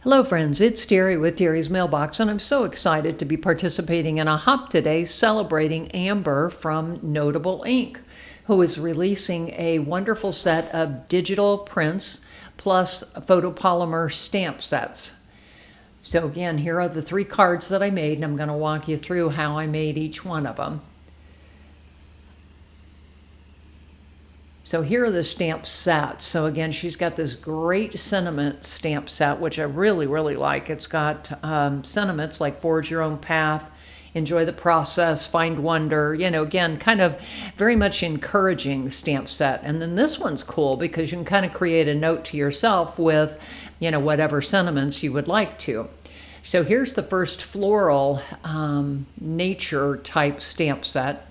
Hello friends, it's Teri with Teri's Mailbox, and I'm so excited to be participating in a hop today celebrating Amber from Notable Ink, who is releasing a wonderful set of digital prints plus photopolymer stamp sets. So again, here are the 3 cards that I made, and I'm going to walk you through how I made each one of them. So here are the stamp sets. So again, she's got this great sentiment stamp set, which I really, really like. It's got sentiments like forge your own path, enjoy the process, find wonder, again, kind of very much encouraging stamp set. And then this one's cool because you can kind of create a note to yourself with, whatever sentiments you would like to. So here's the first floral nature type stamp set.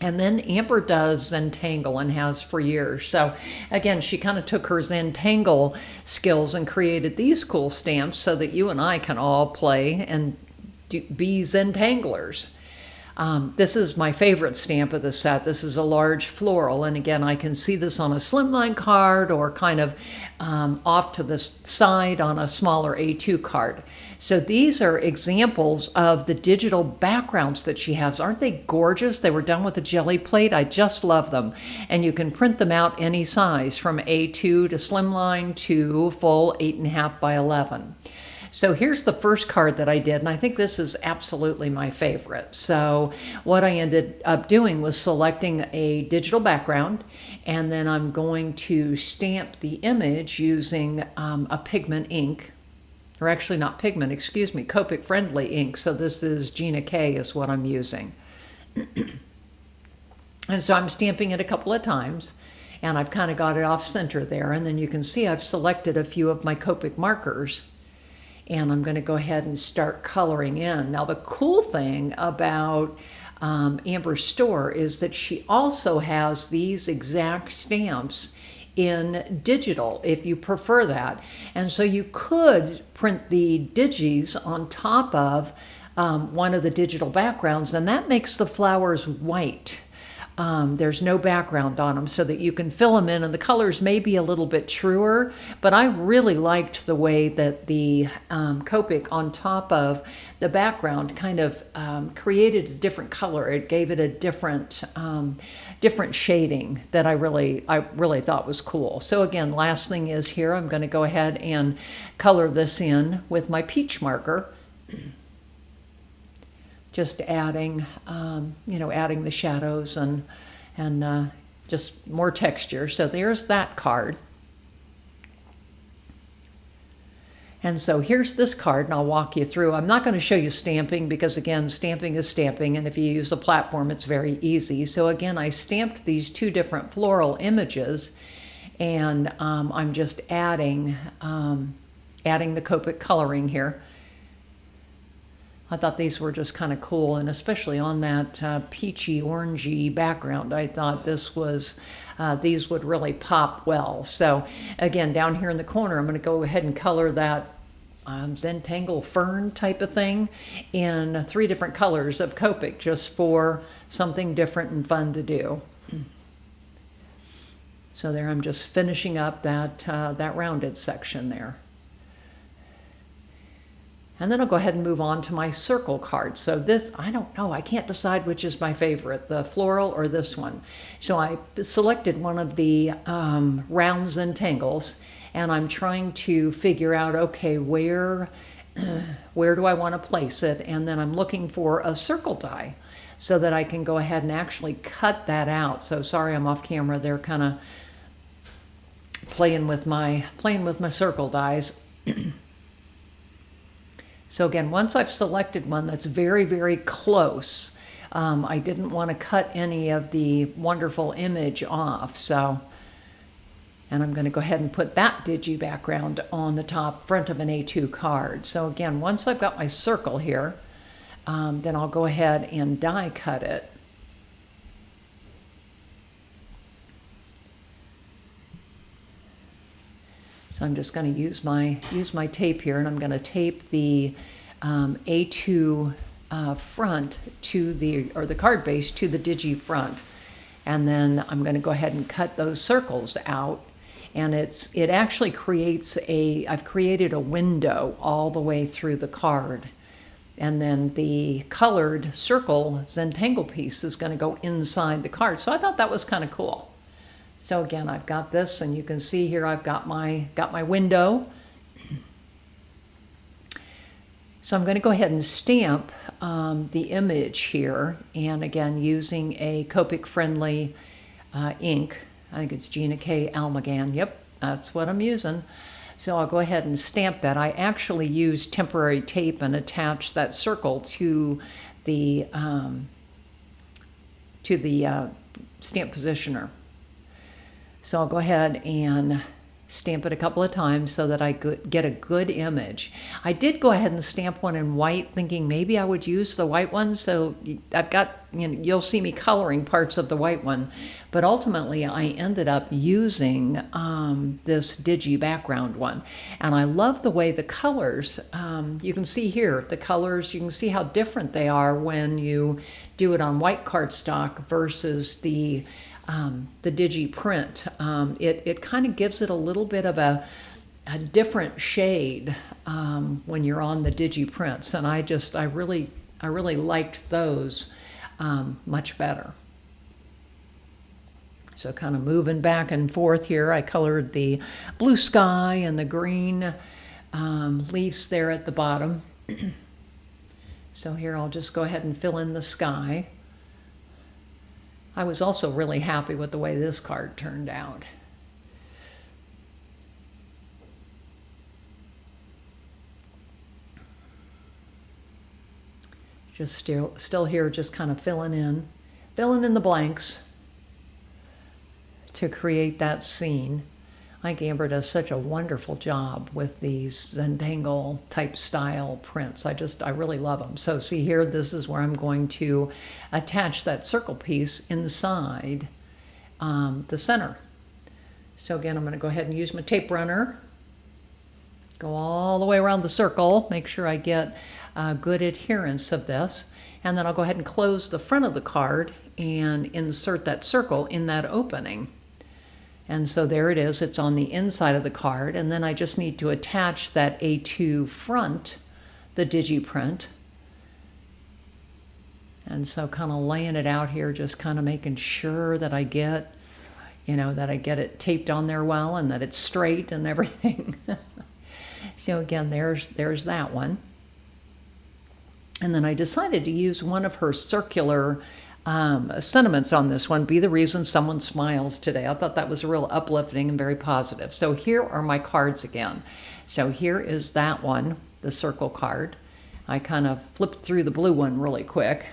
And then Amber does Zentangle and has for years. So again, she kind of took her Zentangle skills and created these cool stamps so that you and I can all play and be Zentanglers. This is my favorite stamp of the set. This is a large floral, and again, I can see this on a slimline card or kind of off to the side on a smaller A2 card. So these are examples of the digital backgrounds that she has. Aren't they gorgeous? They were done with a jelly plate. I just love them. And you can print them out any size, from A2 to slimline to full 8.5 by 11. So here's the first card that I did, and I think this is absolutely my favorite. So what I ended up doing was selecting a digital background, and then I'm going to stamp the image using a pigment ink, or actually not pigment, excuse me, Copic friendly ink. So this is Gina K is what I'm using. And so I'm stamping it a couple of times, and I've kind of got it off center there, and then you can see I've selected a few of my Copic markers. And I'm going to go ahead and start coloring in. Now, the cool thing about Amber's store is that she also has these exact stamps in digital, if you prefer that. And so you could print the digis on top of one of the digital backgrounds, and that makes the flowers white. There's no background on them, so that you can fill them in, and the colors may be a little bit truer, but I really liked the way that the Copic on top of the background kind of created a different color. It gave it a different shading that I really thought was cool. So again, last thing is here, I'm going to go ahead and color this in with my peach marker. Just adding, adding the shadows and just more texture. So there's that card. And so here's this card, and I'll walk you through. I'm not going to show you stamping because, again, stamping is stamping, and if you use a platform, it's very easy. So again, I stamped these 2 different floral images, and I'm just adding the Copic coloring here. I thought these were just kind of cool, and especially on that peachy, orangey background, I thought this was, these would really pop well. So again, down here in the corner, I'm going to go ahead and color that Zentangle fern type of thing in 3 different colors of Copic, just for something different and fun to do. So there, I'm just finishing up that rounded section there. And then I'll go ahead and move on to my circle card. So this, I don't know, I can't decide which is my favorite, the floral or this one. So I selected one of the rounds and tangles, and I'm trying to figure out, okay, where do I want to place it? And then I'm looking for a circle die so that I can go ahead and actually cut that out. So sorry, I'm off camera there, kind of playing with my circle dies. So again, once I've selected one that's very, very close, I didn't want to cut any of the wonderful image off. So, and I'm going to go ahead and put that digi background on the top front of an A2 card. So again, once I've got my circle here, then I'll go ahead and die cut it. So I'm just going to use my tape here, and I'm going to tape the A2 front to the card base to the digi front, and then I'm going to go ahead and cut those circles out, And it actually creates I've created a window all the way through the card. And then the colored circle Zentangle piece is going to go inside the card. So I thought that was kind of cool. So again, I've got this, and you can see here I've got my window. So I'm going to go ahead and stamp the image here, and again using a Copic-friendly ink. I think it's Gina K. Almagan. Yep, that's what I'm using. So I'll go ahead and stamp that. I actually used temporary tape and attached that circle to the stamp positioner. So I'll go ahead and stamp it a couple of times so that I get a good image. I did go ahead and stamp one in white, thinking maybe I would use the white one. So I've got, you'll see me coloring parts of the white one, but ultimately I ended up using this digi background one. And I love the way the colors, you can see here, the colors, you can see how different they are when you do it on white cardstock versus the digi print. It kind of gives it a little bit of a different shade when you're on the digi prints, and I really liked those much better. So kind of moving back and forth here, I colored the blue sky and the green leaves there at the bottom. So here I'll just go ahead and fill in the sky. I was also really happy with the way this card turned out. Just still here, just kind of filling in the blanks to create that scene. I think Amber does such a wonderful job with these Zentangle type style prints. I really love them. So see here, this is where I'm going to attach that circle piece inside the center. So again, I'm going to go ahead and use my tape runner. Go all the way around the circle, make sure I get good adherence of this. And then I'll go ahead and close the front of the card and insert that circle in that opening. And so there it is, it's on the inside of the card, and then I just need to attach that A2 front, the digi print. And so kind of laying it out here, just kind of making sure that I get, that I get it taped on there well and that it's straight and everything. So again, there's that one. And then I decided to use one of her circular sentiments on this one, be the reason someone smiles today. I thought that was real uplifting and very positive. So here are my cards again. So here is that one, the circle card. I kind of flipped through the blue one really quick.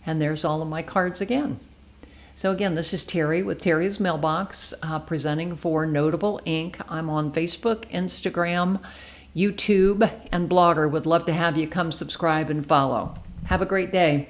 And there's all of my cards again. So again, this is Teri with Teri's Mailbox, presenting for Notable Ink. I'm on Facebook, Instagram, YouTube, and Blogger. Would love to have you come subscribe and follow. Have a great day.